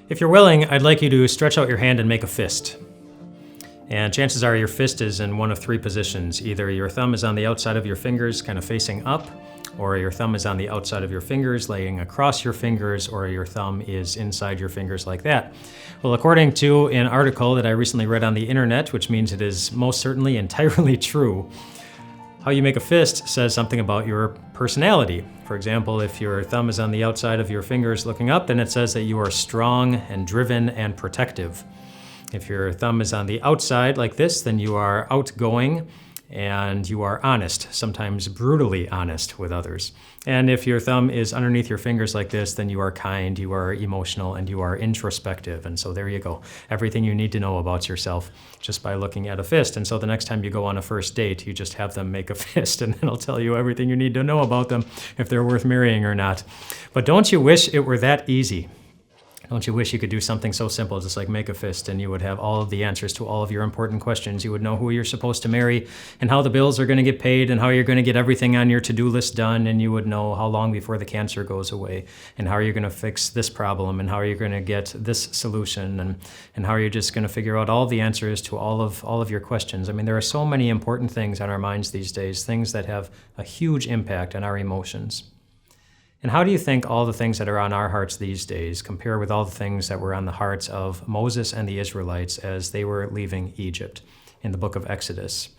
If you're willing, I'd like you to stretch out your hand and make a fist. And chances are your fist is in one of three positions. Either your thumb is on the outside of your fingers, kind of facing up, or your thumb is on the outside of your fingers, laying across your fingers, or your thumb is inside your fingers like that. Well, according to an article that I recently read on the internet, which means it is most certainly entirely true, how you make a fist says something about your personality. For example, if your thumb is on the outside of your fingers looking up, then it says that you are strong and driven and protective. If your thumb is on the outside like this, then you are outgoing and you are honest, sometimes brutally honest with others. And if your thumb is underneath your fingers like this, then you are kind, you are emotional, and you are introspective. And so there you go. Everything you need to know about yourself just by looking at a fist. And so the next time you go on a first date, you just have them make a fist and it'll tell you everything you need to know about them, if they're worth marrying or not. But don't you wish it were that easy? Don't you wish you could do something so simple, just like make a fist, and you would have all of the answers to all of your important questions. You would know who you're supposed to marry, and how the bills are going to get paid, and how you're going to get everything on your to-do list done, and you would know how long before the cancer goes away, and how you're going to fix this problem, and how you're going to get this solution, and how you're just going to figure out all the answers to all of your questions. I mean, there are so many important things on our minds these days, things that have a huge impact on our emotions. And how do you think all the things that are on our hearts these days compare with all the things that were on the hearts of Moses and the Israelites as they were leaving Egypt in the book of Exodus?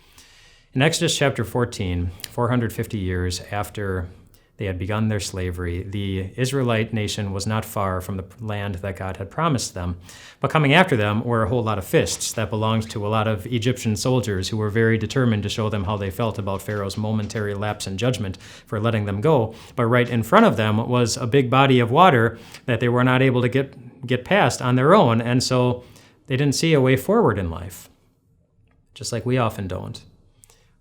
In Exodus chapter 14, 450 years after they had begun their slavery, the Israelite nation was not far from the land that God had promised them. But coming after them were a whole lot of fists that belonged to a lot of Egyptian soldiers who were very determined to show them how they felt about Pharaoh's momentary lapse in judgment for letting them go. But right in front of them was a big body of water that they were not able to get past on their own, and so they didn't see a way forward in life, just like we often don't,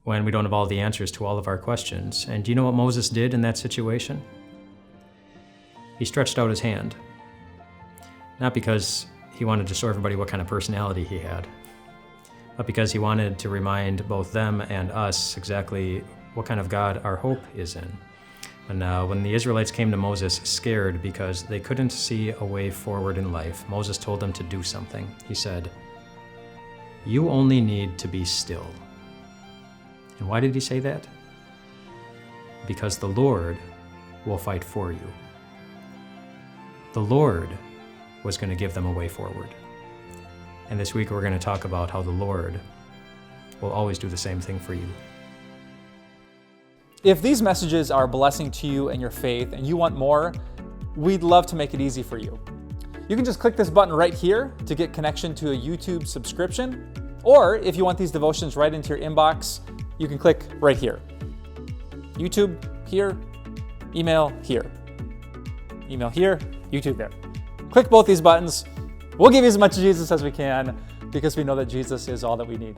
when we don't have all the answers to all of our questions. And do you know what Moses did in that situation? He stretched out his hand. Not because he wanted to show everybody what kind of personality he had, but because he wanted to remind both them and us exactly what kind of God our hope is in. And when the Israelites came to Moses scared because they couldn't see a way forward in life, Moses told them to do something. He said, "You only need to be still." And why did he say that? Because the Lord will fight for you. The Lord was going to give them a way forward. And this week we're going to talk about how the Lord will always do the same thing for you. If these messages are a blessing to you and your faith and you want more, we'd love to make it easy for you. You can just click this button right here to get connection to a YouTube subscription. Or if you want these devotions right into your inbox, you can click right here. YouTube here, email here. Email here, YouTube there. Click both these buttons. We'll give you as much Jesus as we can because we know that Jesus is all that we need.